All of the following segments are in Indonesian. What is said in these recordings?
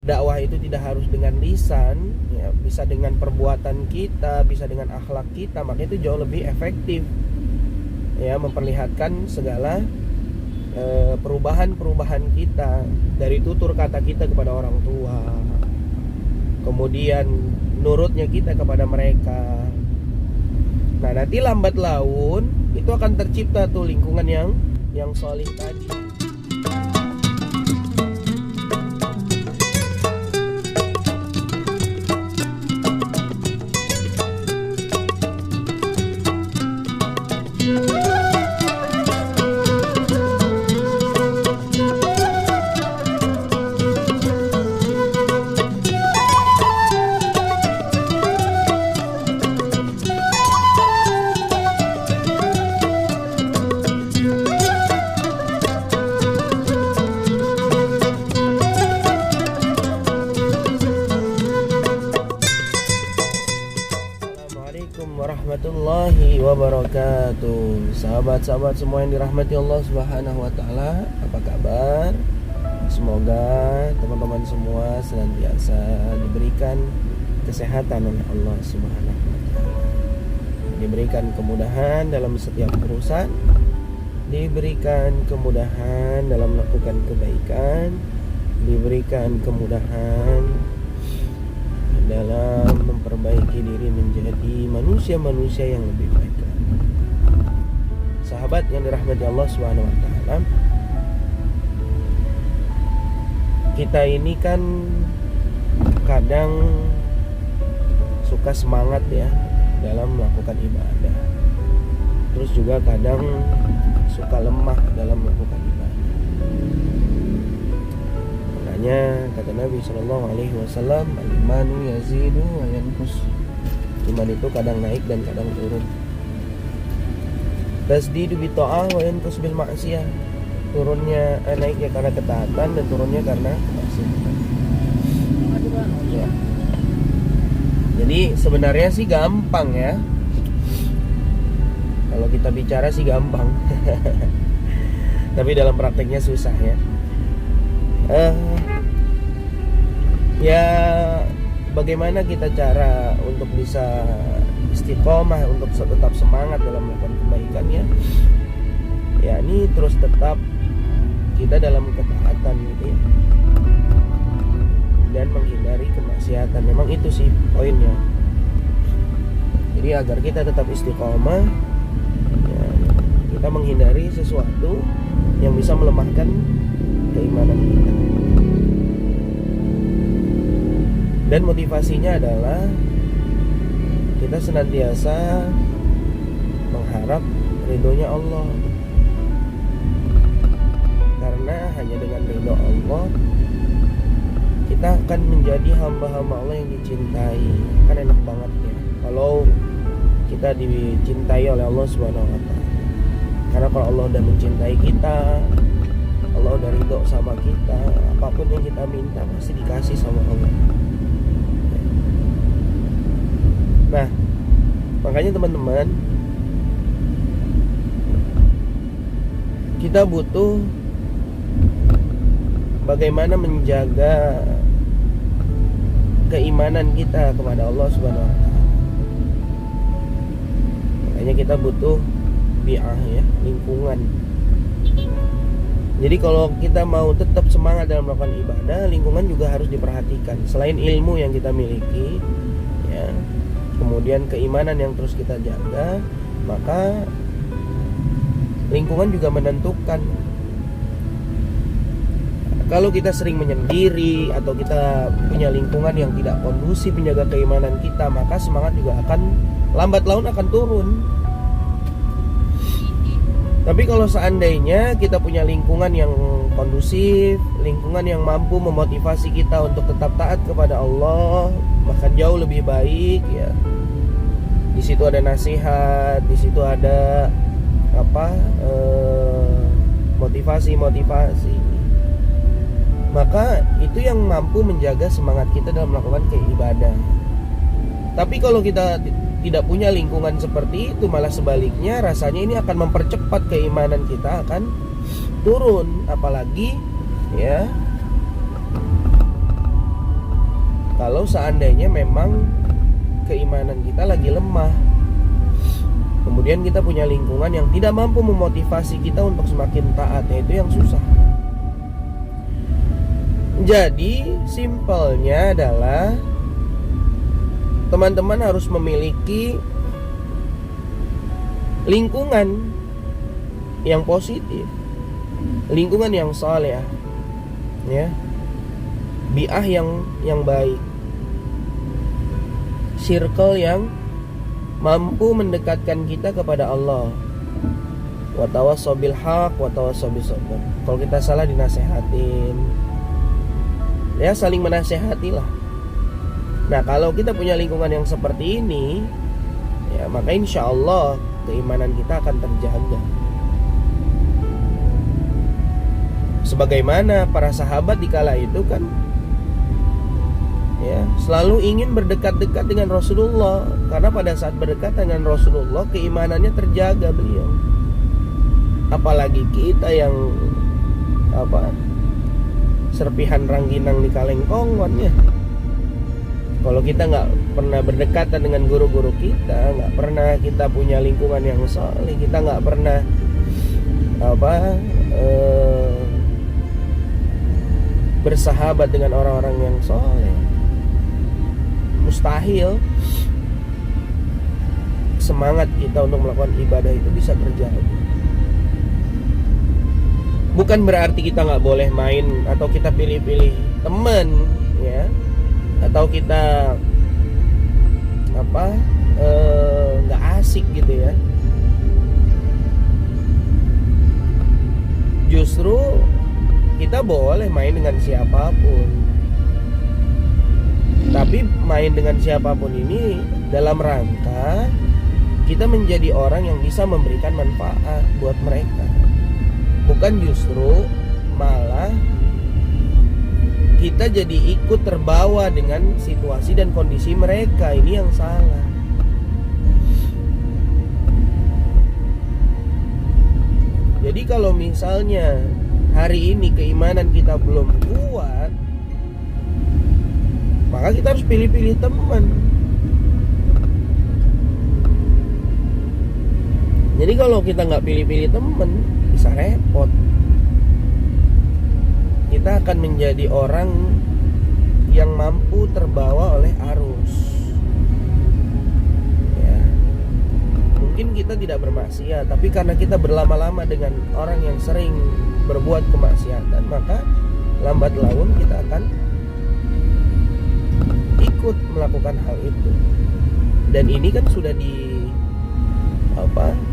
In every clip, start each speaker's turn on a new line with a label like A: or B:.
A: dakwah itu tidak harus dengan lisan, ya, bisa dengan perbuatan kita, bisa dengan akhlak kita, maka itu jauh lebih efektif, ya, memperlihatkan segala perubahan-perubahan kita dari tutur kata kita kepada orang tua, kemudian nurutnya kita kepada mereka. Nah, nanti lambat laun itu akan tercipta tuh lingkungan yang solih tadi. Warahmatullahi wabarakatuh. Sahabat-sahabat semua yang dirahmati Allah Subhanahu wa taala, apa kabar? Semoga teman-teman semua senantiasa diberikan kesehatan oleh Allah Subhanahu wa taala. Diberikan kemudahan dalam setiap urusan, diberikan kemudahan dalam melakukan kebaikan, diberikan kemudahan dalam memperbaiki diri menjadi manusia-manusia yang lebih baik. Sahabat yang dirahmati Allah Subhanahu wa taala, kita ini kan kadang suka semangat ya dalam melakukan ibadah. Terus juga kadang suka lemah dalam melakukan ibadah. Kata Nabi SAW, al-imanu yazidu wa yanqus. Iman itu kadang naik dan kadang turun. Tasdidu bi ta'ah wa yanqus bil ma'siyah. Turunnya naiknya karena ketaatan dan turunnya karena kemaksiatan. Ya. Jadi sebenarnya sih gampang ya. Kalau kita bicara sih gampang. Tapi dalam prakteknya susah ya. Ya, bagaimana kita cara untuk bisa istiqomah, untuk tetap semangat dalam melakukan kebaikan ya? Ya, ini terus tetap kita dalam ketaatan gitu ya, dan menghindari kemaksiatan. Memang itu sih poinnya. Jadi agar kita tetap istiqomah ya, kita menghindari sesuatu yang bisa melemahkan keimanan kita. Dan motivasinya adalah kita senantiasa mengharap ridhonya Allah. Karena hanya dengan ridho Allah kita akan menjadi hamba-hamba Allah yang dicintai. Kan enak banget ya kalau kita dicintai oleh Allah Subhanahu wa taala. Karena kalau Allah udah mencintai kita, Allah udah ridho sama kita, apapun yang kita minta pasti dikasih sama Allah. Nah, makanya teman-teman, kita butuh bagaimana menjaga keimanan kita kepada Allah Subhanahu wa taala. Makanya kita butuh bi'ah ya, lingkungan. Jadi kalau kita mau tetap semangat dalam melakukan ibadah, lingkungan juga harus diperhatikan. Selain ilmu yang kita miliki ya, kemudian keimanan yang terus kita jaga, maka lingkungan juga menentukan. Kalau kita sering menyendiri atau kita punya lingkungan yang tidak kondusif menjaga keimanan kita, maka semangat juga akan lambat laun akan turun. Tapi kalau seandainya kita punya lingkungan yang kondusif, lingkungan yang mampu memotivasi kita untuk tetap taat kepada Allah, bahkan jauh lebih baik ya. Di situ ada nasihat, di situ ada motivasi. Maka itu yang mampu menjaga semangat kita dalam melakukan ibadah. Tapi kalau kita tidak punya lingkungan seperti itu, malah sebaliknya rasanya ini akan mempercepat keimanan kita akan turun. Apalagi ya kalau seandainya memang keimanan kita lagi lemah. Kemudian kita punya lingkungan yang tidak mampu memotivasi kita untuk semakin taat, yaitu yang susah. Jadi simpelnya adalah teman-teman harus memiliki lingkungan yang positif, lingkungan yang saleh, ya, bi'ah yang baik, circle yang mampu mendekatkan kita kepada Allah. Wa tawassaw bil haq wa tawassaw bis sabr. Kalau kita salah dinasehatin, ya saling menasehati lah. Nah, kalau kita punya lingkungan yang seperti ini, ya maka insya Allah keimanan kita akan terjaga. Sebagaimana para sahabat di kala itu kan, ya, selalu ingin berdekat-dekat dengan Rasulullah, karena pada saat berdekat dengan Rasulullah keimanannya terjaga beliau. Apalagi kita yang serpihan rangginang di Kalengkongon, ya. Kalau kita nggak pernah berdekatan dengan guru-guru kita, nggak pernah kita punya lingkungan yang saleh, kita nggak pernah bersahabat dengan orang-orang yang saleh, mustahil semangat kita untuk melakukan ibadah itu bisa terjadi. Bukan berarti kita nggak boleh main atau kita pilih-pilih teman, ya, atau kita nggak asik gitu, ya. Justru kita boleh main dengan siapapun, tapi main dengan siapapun ini dalam rangka kita menjadi orang yang bisa memberikan manfaat buat mereka. Bukan justru malah kita jadi ikut terbawa dengan situasi dan kondisi mereka. Ini yang salah. Jadi kalau misalnya hari ini keimanan kita belum kuat, maka kita harus pilih-pilih teman. Jadi kalau kita nggak pilih-pilih teman, bisa repot. Kita akan menjadi orang yang mampu terbawa oleh arus, ya. Mungkin kita tidak bermaksiat, tapi karena kita berlama-lama dengan orang yang sering berbuat kemaksiatan, maka lambat laun kita akan ikut melakukan hal itu. Dan ini kan sudah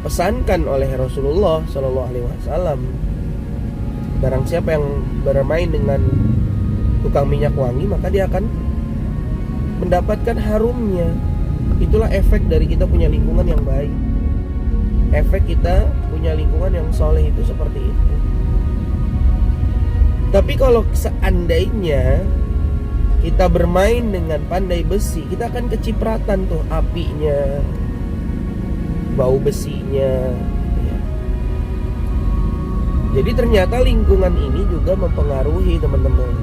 A: pesankan oleh Rasulullah Shallallahu Alaihi Wasallam. Barang siapa yang bermain dengan tukang minyak wangi, maka dia akan mendapatkan harumnya. Itulah efek dari kita punya lingkungan yang baik. Efek kita punya lingkungan yang soleh itu seperti itu. Tapi kalau seandainya kita bermain dengan pandai besi, kita akan kecipratan tuh apinya, bau besinya, ya. Jadi ternyata lingkungan ini juga mempengaruhi, teman-teman.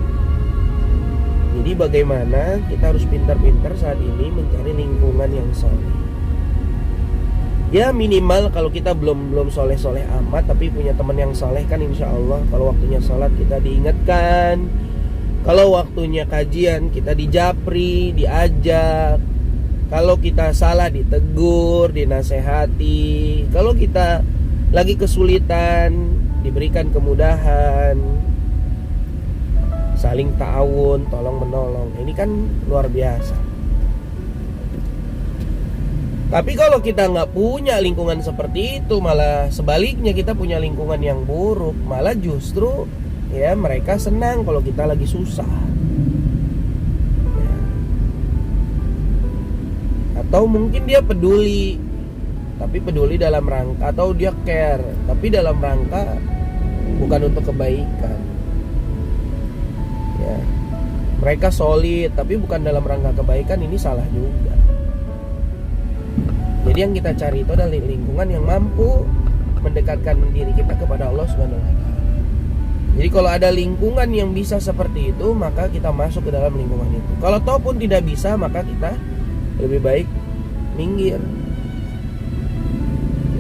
A: Jadi bagaimana kita harus pintar-pintar saat ini mencari lingkungan yang soleh. Ya minimal kalau kita belum soleh-soleh amat, tapi punya teman yang soleh kan, insya Allah kalau waktunya sholat kita diingatkan, kalau waktunya kajian kita dijapri, diajak, kalau kita salah ditegur, dinasehati, kalau kita lagi kesulitan diberikan kemudahan, saling ta'awun, tolong menolong. Ini kan luar biasa. Tapi kalau kita nggak punya lingkungan seperti itu, malah sebaliknya kita punya lingkungan yang buruk, malah justru ya mereka senang kalau kita lagi susah, ya. Atau mungkin dia peduli, tapi peduli dalam rangka, atau dia care tapi dalam rangka bukan untuk kebaikan, ya. Mereka solid tapi bukan dalam rangka kebaikan, ini salah juga. Jadi yang kita cari itu adalah lingkungan yang mampu mendekatkan diri kita kepada Allah Subhanahu wa Ta'ala. Jadi kalau ada lingkungan yang bisa seperti itu, maka kita masuk ke dalam lingkungan itu. Kalau toh pun tidak bisa, maka kita lebih baik minggir.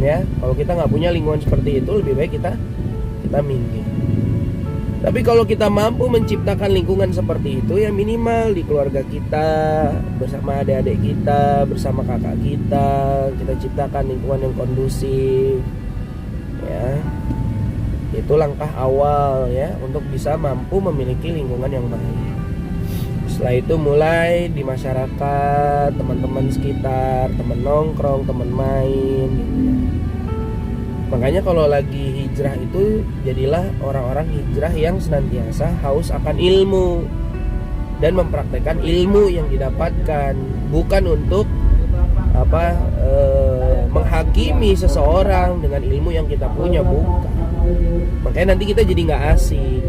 A: Ya, kalau kita nggak punya lingkungan seperti itu, lebih baik kita minggir. Tapi kalau kita mampu menciptakan lingkungan seperti itu, ya minimal di keluarga kita, bersama adik-adik kita, bersama kakak kita ciptakan lingkungan yang kondusif. Ya, itu langkah awal ya untuk bisa mampu memiliki lingkungan yang baik. Setelah itu mulai di masyarakat, teman-teman sekitar, teman nongkrong, teman main gitu ya. Makanya kalau lagi hijrah itu, jadilah orang-orang hijrah yang senantiasa haus akan ilmu dan mempraktekkan ilmu yang didapatkan, bukan untuk menghakimi seseorang dengan ilmu yang kita punya, bukan. Makanya nanti kita jadi nggak asing.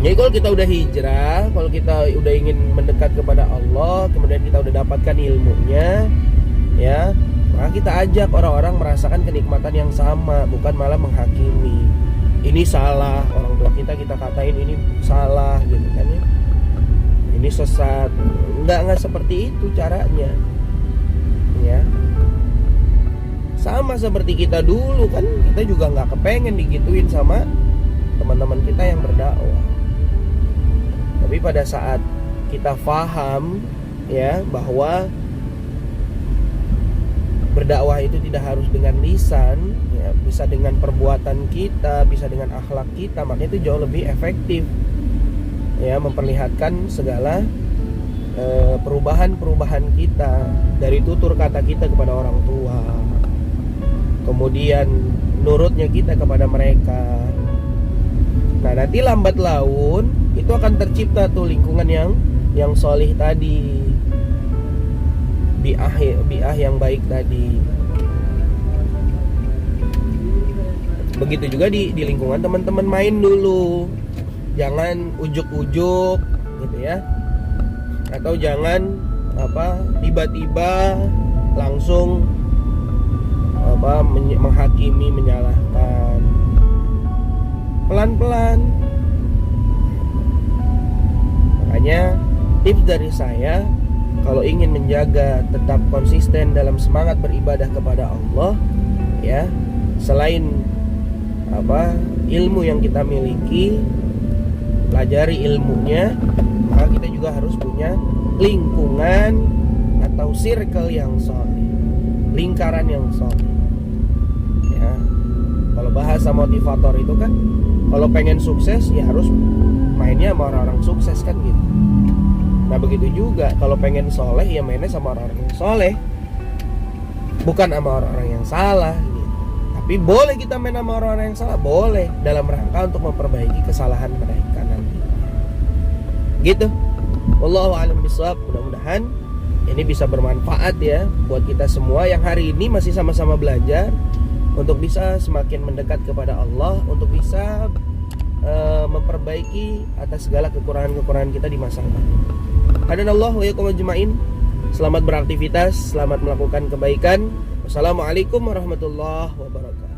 A: Jadi kalau kita udah hijrah, kalau kita udah ingin mendekat kepada Allah, kemudian kita udah dapatkan ilmunya, ya, maka kita ajak orang-orang merasakan kenikmatan yang sama, bukan malah menghakimi. Ini salah, orang tua kita katain ini salah gitu kan ya. Ini sesat. Enggak seperti itu caranya. Ya. Sama seperti kita dulu kan, kita juga enggak kepengen digituin sama teman-teman kita yang berdakwah. Tapi pada saat kita paham ya bahwa berdakwah itu tidak harus dengan lisan, ya, bisa dengan perbuatan kita, bisa dengan akhlak kita, maka itu jauh lebih efektif, ya, memperlihatkan segala perubahan-perubahan kita dari tutur kata kita kepada orang tua, kemudian nurutnya kita kepada mereka. Nah, nanti lambat laun itu akan tercipta tuh lingkungan yang solih tadi. Bi'ah yang baik tadi. Begitu juga di lingkungan teman-teman main dulu. Jangan ujuk-ujuk gitu ya. Atau jangan tiba-tiba langsung menghakimi, menyalahkan. Pelan-pelan. Makanya tips dari saya, kalau ingin menjaga tetap konsisten dalam semangat beribadah kepada Allah, ya, selain ilmu yang kita miliki, pelajari ilmunya, maka kita juga harus punya lingkungan atau circle yang solid, lingkaran yang solid. Ya, kalau bahasa motivator itu kan, kalau pengen sukses ya harus mainnya sama orang-orang sukses kan gitu. Nah begitu juga kalau pengen soleh ya mainnya sama orang-orang yang soleh, bukan sama orang-orang yang salah gitu. Tapi boleh kita main sama orang-orang yang salah, boleh, dalam rangka untuk memperbaiki kesalahan mereka nanti. Gitu. Wallahu a'lam bishawab. Mudah-mudahan ini bisa bermanfaat ya buat kita semua yang hari ini masih sama-sama belajar untuk bisa semakin mendekat kepada Allah, untuk bisa memperbaiki atas segala kekurangan-kekurangan kita di masa lalu. Hadanallahu wa iyyakum ajmain. Selamat beraktivitas, selamat melakukan kebaikan. Wassalamualaikum warahmatullahi wabarakatuh.